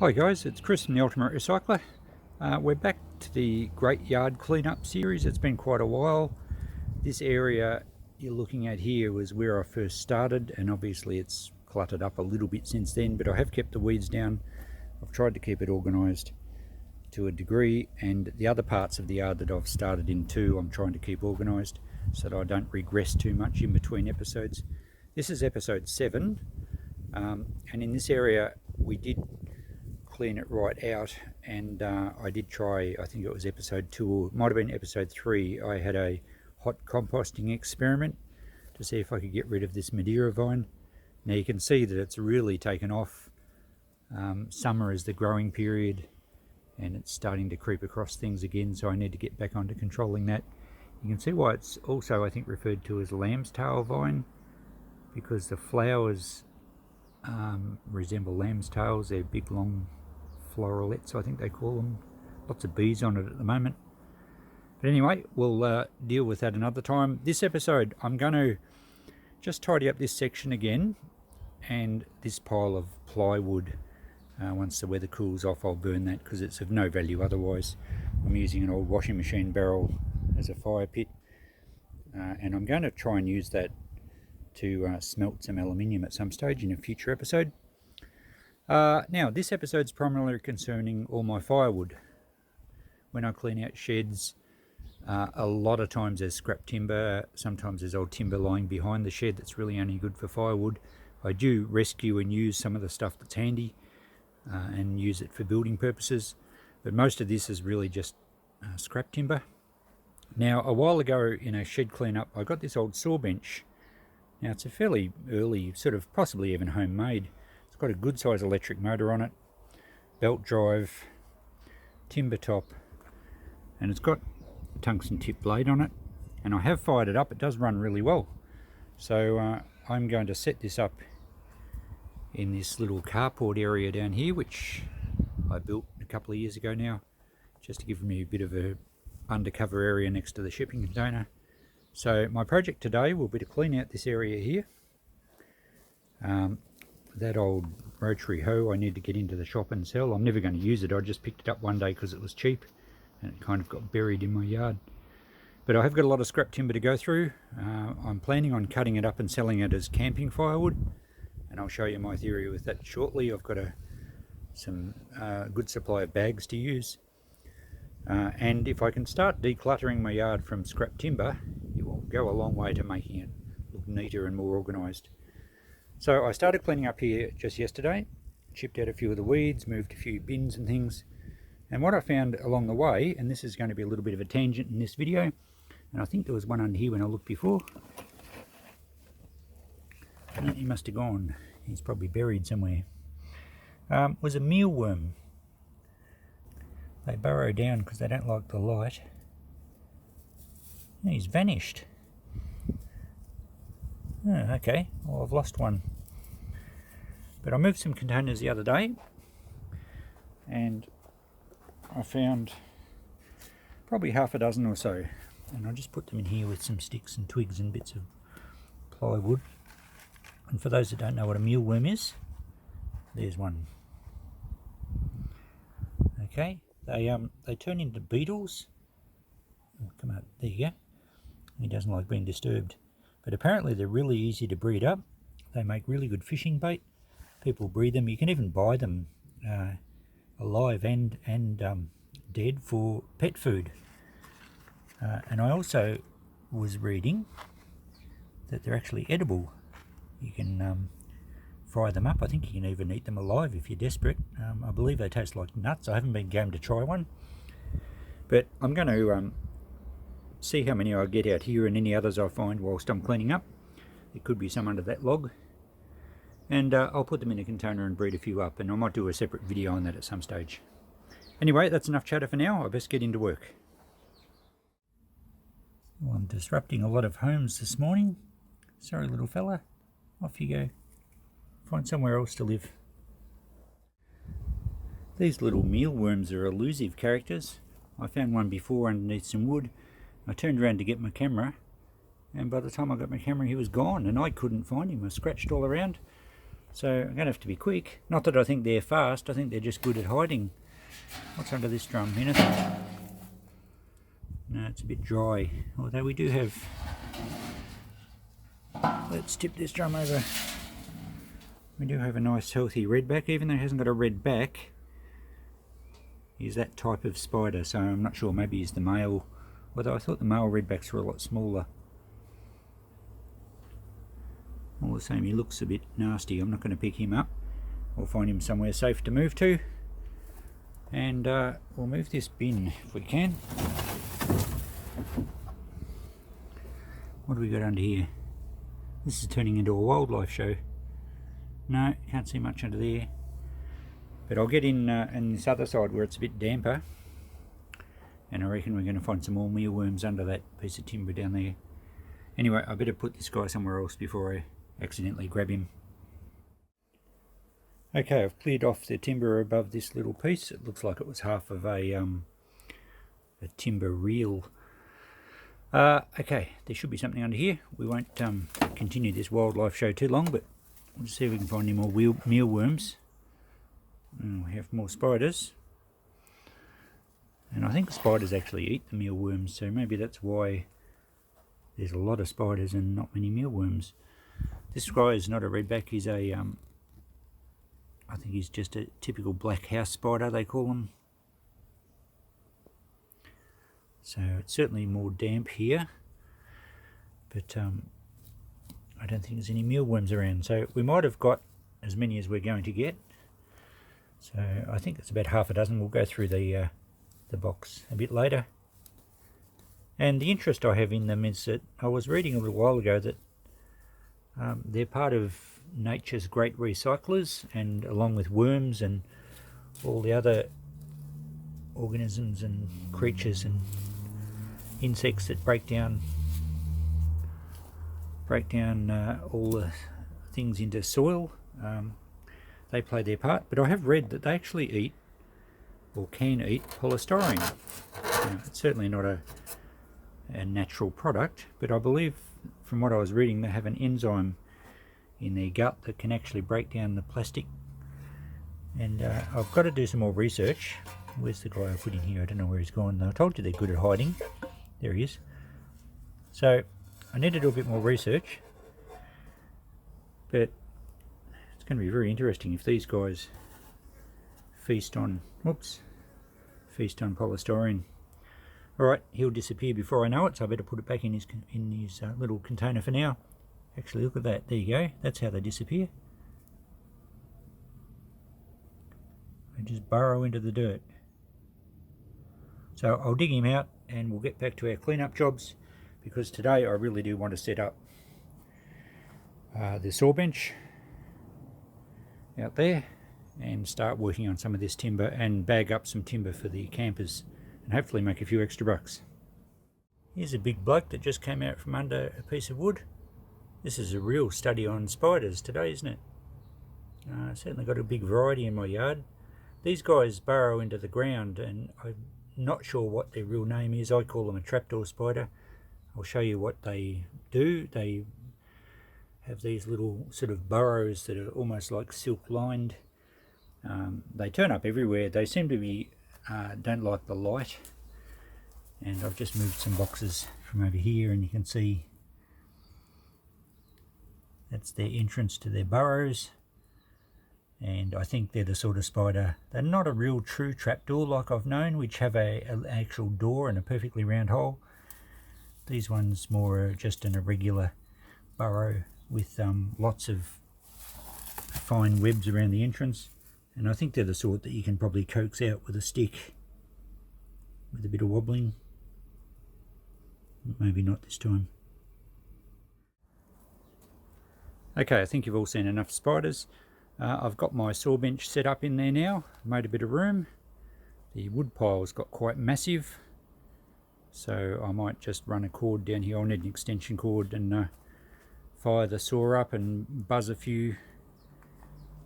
Hi guys, it's Chris from the Ultimate Recycler. We're back to the Great Yard Cleanup series. It's been quite a while. This area you're looking at here was where I first started, and obviously it's cluttered up a little bit since then, but I have kept the weeds down. I've tried to keep it organised to a degree, and the other parts of the yard that I've started in too, I'm trying to keep organised so that I don't regress too much in between episodes. This is episode 7, and in this area we did clean it right out, and I did try, I think it was episode 2 or it might have been episode 3, I had a hot composting experiment to see if I could get rid of this Madeira vine. Now you can see that it's really taken off. Summer is the growing period and it's starting to creep across things again, so I need to get back onto controlling that. You can see why it's also, I think, referred to as lamb's tail vine, because the flowers resemble lamb's tails. They're big long floralets, I think they call them. Lots of bees on it at the moment, but anyway, we'll deal with that another time. This episode I'm going to just tidy up this section again, and this pile of plywood. Once the weather cools off, I'll burn that because it's of no value otherwise. I'm using an old washing machine barrel as a fire pit, and I'm going to try and use that to smelt some aluminium at some stage in a future episode. Now this episode's primarily concerning all my firewood. When I clean out sheds, a lot of times there's scrap timber, sometimes there's old timber lying behind the shed that's really only good for firewood. I do rescue and use some of the stuff that's handy and use it for building purposes, but most of this is really just scrap timber. Now a while ago in a shed cleanup I got this old saw bench. Now it's a fairly early, sort of possibly even homemade. It's got a good size electric motor on it, belt drive, timber top, and it's got a tungsten tip blade on it, and I have fired it up. It does run really well. So I'm going to set this up in this little carport area down here, which I built a couple of years ago now, just to give me a bit of a undercover area next to the shipping container. So my project today will be to clean out this area here. That old rotary hoe I need to get into the shop and sell. I'm never going to use it. I just picked it up one day because it was cheap and it kind of got buried in my yard. But I have got a lot of scrap timber to go through. I'm planning on cutting it up and selling it as camping firewood, and I'll show you my theory with that shortly. I've got some good supply of bags to use. And if I can start decluttering my yard from scrap timber, it will go a long way to making it look neater and more organised. So I started cleaning up here just yesterday, chipped out a few of the weeds, moved a few bins and things, and what I found along the way, and this is going to be a little bit of a tangent in this video, and I think there was one under here when I looked before. He must have gone, he's probably buried somewhere. Was a mealworm. They burrow down because they don't like the light. He's vanished. Oh, okay, well I've lost one. But I moved some containers the other day and I found probably half a dozen or so, and I just put them in here with some sticks and twigs and bits of plywood. And for those that don't know what a mealworm is, there's one. Okay, they turn into beetles. Oh, come out, there you go. He doesn't like being disturbed. But apparently they're really easy to breed up. They make really good fishing bait. People breed them. You can even buy them alive and dead for pet food. And I also was reading that they're actually edible. You can fry them up. I think you can even eat them alive if you're desperate. I believe they taste like nuts. I haven't been game to try one. But I'm going to see how many I get out here and any others I find whilst I'm cleaning up. There could be some under that log. And I'll put them in a container and breed a few up, and I might do a separate video on that at some stage. Anyway, that's enough chatter for now. I best get into work. Well, I'm disrupting a lot of homes this morning. Sorry, little fella. Off you go. Find somewhere else to live. These little mealworms are elusive characters. I found one before underneath some wood. I turned around to get my camera, and by the time I got my camera he was gone and I couldn't find him. I scratched all around. So I'm going to have to be quick. Not that I think they're fast, I think they're just good at hiding. What's under this drum? Anything? No, it's a bit dry. Although we do have... Let's tip this drum over. We do have a nice healthy redback, even though he hasn't got a red back. He's that type of spider, so I'm not sure, maybe he's the male. Although I thought the male redbacks were a lot smaller. All the same, he looks a bit nasty. I'm not going to pick him up. We'll find him somewhere safe to move to. And we'll move this bin if we can. What do we got under here? This is turning into a wildlife show. No, can't see much under there. But I'll get in this other side where it's a bit damper. And I reckon we're going to find some more mealworms under that piece of timber down there. Anyway, I better put this guy somewhere else before I accidentally grab him. Okay, I've cleared off the timber above this little piece. It looks like it was half of a timber reel. Okay, there should be something under here. We won't continue this wildlife show too long, but we'll see if we can find any more mealworms. We have more spiders. And I think the spiders actually eat the mealworms, so maybe that's why there's a lot of spiders and not many mealworms. This guy is not a redback, he's a, I think he's just a typical black house spider, they call them. So it's certainly more damp here, but I don't think there's any mealworms around. So we might have got as many as we're going to get. So I think it's about half a dozen. We'll go through the box a bit later. And the interest I have in them is that I was reading a little while ago that they're part of nature's great recyclers, and along with worms and all the other organisms and creatures and insects that break down all the things into soil, they play their part. But I have read that they actually eat, or can eat, polystyrene. Now, it's certainly not a natural product, but I believe from what I was reading they have an enzyme in their gut that can actually break down the plastic. And I've got to do some more research. Where's the guy I put in here? I don't know where he's gone. I told you they're good at hiding. There he is. So I need to do a bit more research, but it's going to be very interesting if these guys feast on polystyrene. Alright, he'll disappear before I know it, so I better put it back in his little container for now. Actually, look at that. There you go. That's how they disappear. They just burrow into the dirt. So I'll dig him out and we'll get back to our cleanup jobs, because today I really do want to set up the saw bench out there and start working on some of this timber and bag up some timber for the campers and hopefully make a few extra bucks. Here's a big bloke that just came out from under a piece of wood. This is a real study on spiders today, isn't it? Certainly got a big variety in my yard. These guys burrow into the ground, and I'm not sure what their real name is. I call them a trapdoor spider. I'll show you what they do. They have these little sort of burrows that are almost like silk lined. They turn up everywhere. They seem to be don't like the light, and I've just moved some boxes from over here, and you can see that's their entrance to their burrows. And I think they're the sort of spider, they're not a real true trapdoor like I've known, which have an actual door and a perfectly round hole. These ones more just an irregular burrow with lots of fine webs around the entrance. And I think they're the sort that you can probably coax out with a stick with a bit of wobbling. Maybe not this time. Okay, I think you've all seen enough spiders. I've got my saw bench set up in there now, made a bit of room. The wood pile's got quite massive, so I might just run a cord down here. I'll need an extension cord and fire the saw up and buzz a few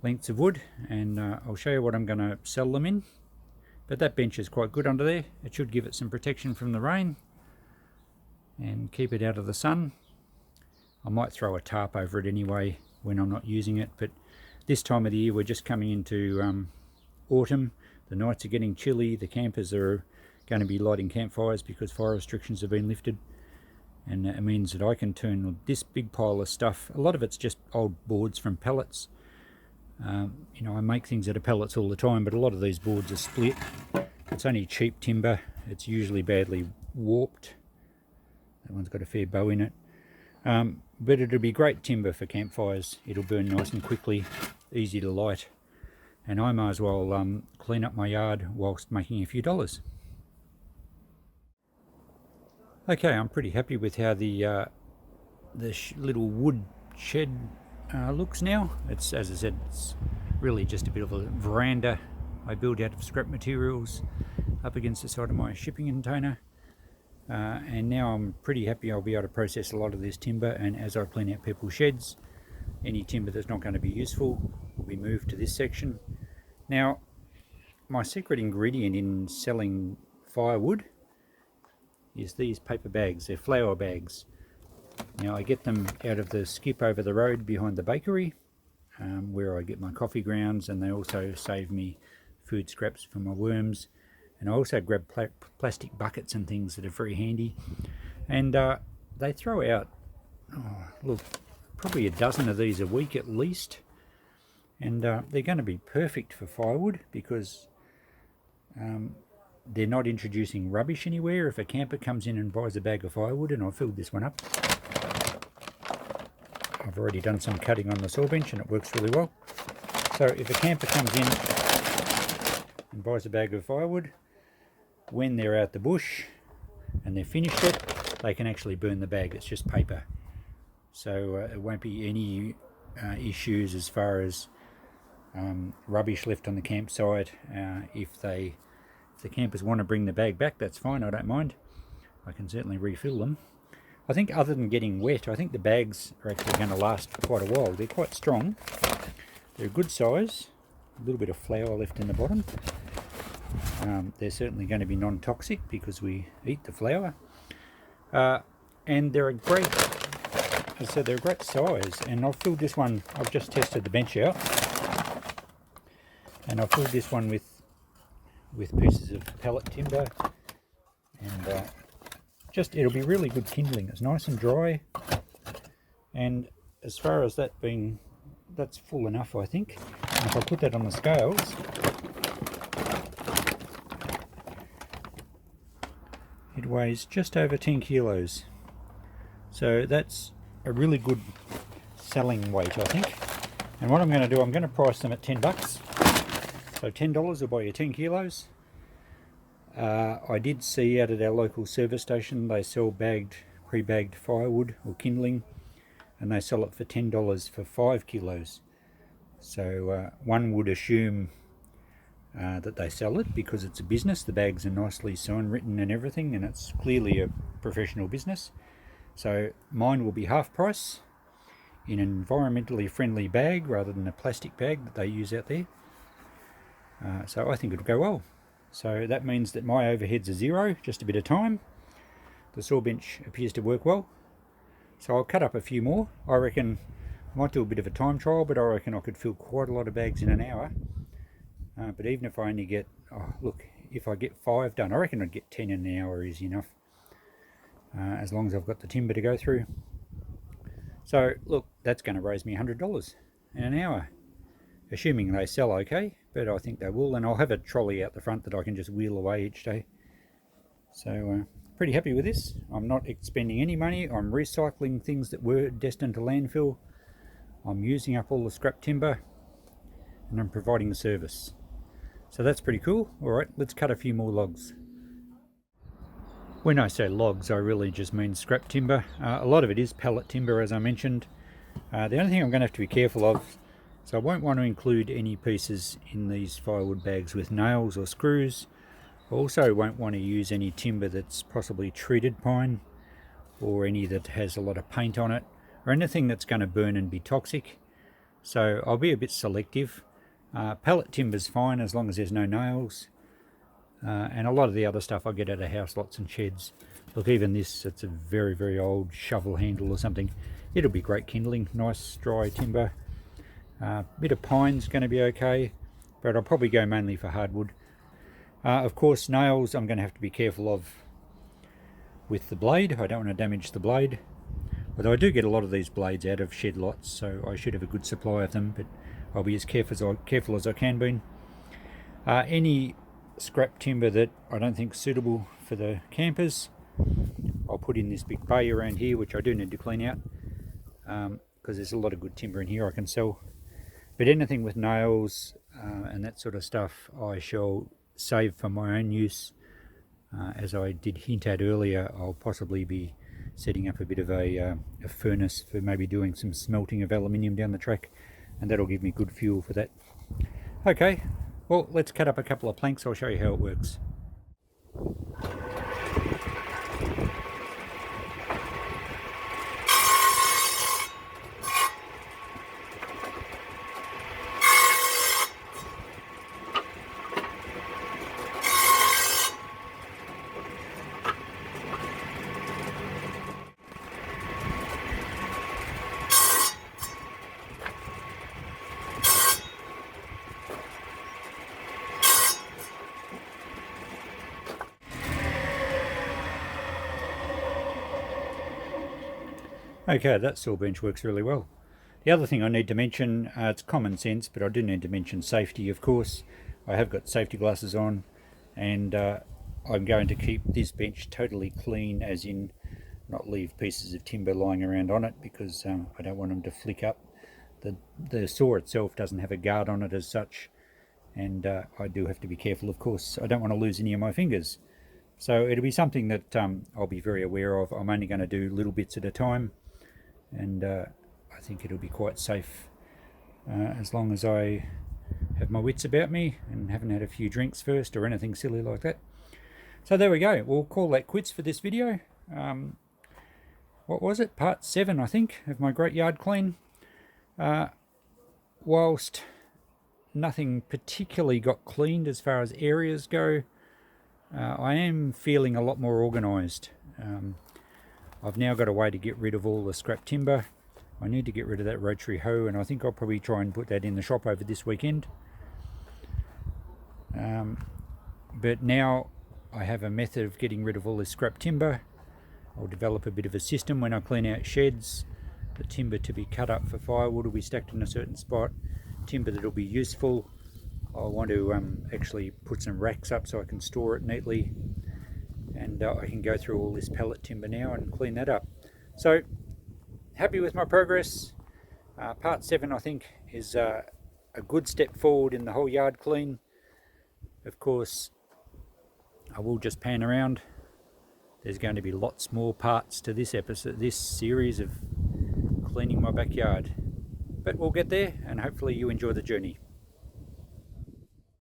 lengths of wood, and I'll show you what I'm going to sell them in. But that bench is quite good under there. It should give it some protection from the rain and keep it out of the sun. I might throw a tarp over it anyway when I'm not using it, but This time of the year we're just coming into autumn. The nights are getting chilly. The campers are going to be lighting campfires because fire restrictions have been lifted, and it means that I can turn this big pile of stuff. A lot of it's just old boards from pallets. You know, I make things out of pallets all the time, but a lot of these boards are split. It's only cheap timber. It's usually badly warped. That one's got a fair bow in it. But it'll be great timber for campfires. It'll burn nice and quickly, easy to light, and I might as well clean up my yard whilst making a few dollars. Okay, I'm pretty happy with how the little wood shed looks now. It's, as I said, it's really just a bit of a veranda I built out of scrap materials up against the side of my shipping container. And now I'm pretty happy I'll be able to process a lot of this timber, and as I clean out people's sheds, any timber that's not going to be useful will be moved to this section. Now, my secret ingredient in selling firewood is these paper bags. They're flour bags. Now, I get them out of the skip over the road behind the bakery, where I get my coffee grounds, and they also save me food scraps for my worms. And I also grab plastic buckets and things that are very handy. And they throw out, look, probably a dozen of these a week at least. And they're going to be perfect for firewood because they're not introducing rubbish anywhere. If a camper comes in and buys a bag of firewood, and I filled this one up, I've already done some cutting on the saw bench and it works really well. So if a camper comes in and buys a bag of firewood, when they're out the bush and they've finished it, they can actually burn the bag. It's just paper, so it won't be any issues as far as rubbish left on the campsite. If the campers want to bring the bag back, that's fine, I don't mind. I can certainly refill them. I think other than getting wet, I think the bags are actually going to last for quite a while. They're quite strong, they're a good size, a little bit of flour left in the bottom. They're certainly going to be non-toxic because we eat the flour, and they're a great, as I said, they're a great size. And I've filled this one, I've just tested the bench out, and I've filled this one with pieces of pallet timber, and just, it'll be really good kindling. It's nice and dry, and as far as that being, that's full enough, I think. And if I put that on the scales, it weighs just over 10 kilos. So that's a really good selling weight, I think. And what I'm going to do, I'm going to price them at $10. So $10 will buy you 10 kilos. I did see out at our local service station, they sell pre-bagged firewood or kindling, and they sell it for $10 for 5 kilos. So one would assume that they sell it because it's a business. The bags are nicely sign written and everything, and it's clearly a professional business. So mine will be half price in an environmentally friendly bag rather than a plastic bag that they use out there. So I think it'll go well. So that means that my overheads are zero, just a bit of time. The saw bench appears to work well. So I'll cut up a few more. I reckon I might do a bit of a time trial, but I reckon I could fill quite a lot of bags in an hour. But even if I only get, if I get 5 done, I reckon I'd get 10 in an hour easy enough. As long as I've got the timber to go through. So look, that's going to raise me $100 in an hour. Assuming they sell okay, but I think they will, and I'll have a trolley out the front that I can just wheel away each day. So pretty happy with this. I'm not expending any money. I'm recycling things that were destined to landfill. I'm using up all the scrap timber, and I'm providing a service. So that's pretty cool. Alright, let's cut a few more logs. When I say logs, I really just mean scrap timber. A lot of it is pallet timber, as I mentioned. The only thing I'm going to have to be careful of, so I won't want to include any pieces in these firewood bags with nails or screws. I also won't want to use any timber that's possibly treated pine, or any that has a lot of paint on it, or anything that's going to burn and be toxic. So I'll be a bit selective. Pallet timber's fine as long as there's no nails. And a lot of the other stuff I get out of house lots and sheds. Look, even this, it's a very, very old shovel handle or something. It'll be great kindling, nice dry timber. Bit of pine's going to be okay, but I'll probably go mainly for hardwood. Of course, nails I'm going to have to be careful of with the blade. I don't want to damage the blade. Although I do get a lot of these blades out of shed lots, so I should have a good supply of them, but I'll be as careful as I can be. Any scrap timber that I don't think is suitable for the campers, I'll put in this big bay around here, which I do need to clean out, because there's a lot of good timber in here I can sell. But anything with nails and that sort of stuff I shall save for my own use. As I did hint at earlier, I'll possibly be setting up a bit of a furnace for maybe doing some smelting of aluminium down the track, and that'll give me good fuel for that. Okay, well, let's cut up a couple of planks. I'll show you how it works. Okay, that saw bench works really well. The other thing I need to mention, it's common sense, but I do need to mention safety, of course. I have got safety glasses on, and I'm going to keep this bench totally clean, as in not leave pieces of timber lying around on it, because I don't want them to flick up. The saw itself doesn't have a guard on it as such, and I do have to be careful, of course. I don't want to lose any of my fingers. So it'll be something that I'll be very aware of. I'm only going to do little bits at a time, and I think it'll be quite safe as long as I have my wits about me and haven't had a few drinks first or anything silly like that. So there we go, we'll call that quits for this video. What was it, part 7 I think of my great yard clean. Whilst nothing particularly got cleaned as far as areas go, I am feeling a lot more organised. I've now got a way to get rid of all the scrap timber. I need to get rid of that rotary hoe, and I think I'll probably try and put that in the shop over this weekend. But now I have a method of getting rid of all this scrap timber. I'll develop a bit of a system when I clean out sheds. The timber to be cut up for firewood will be stacked in a certain spot. Timber that will be useful, I want to actually put some racks up so I can store it neatly. And I can go through all this pallet timber now and clean that up. So, happy with my progress. Part 7 I think is a good step forward in the whole yard clean. Of course, I will just pan around. There's going to be lots more parts to this episode, this series of cleaning my backyard. But we'll get there, and hopefully you enjoy the journey.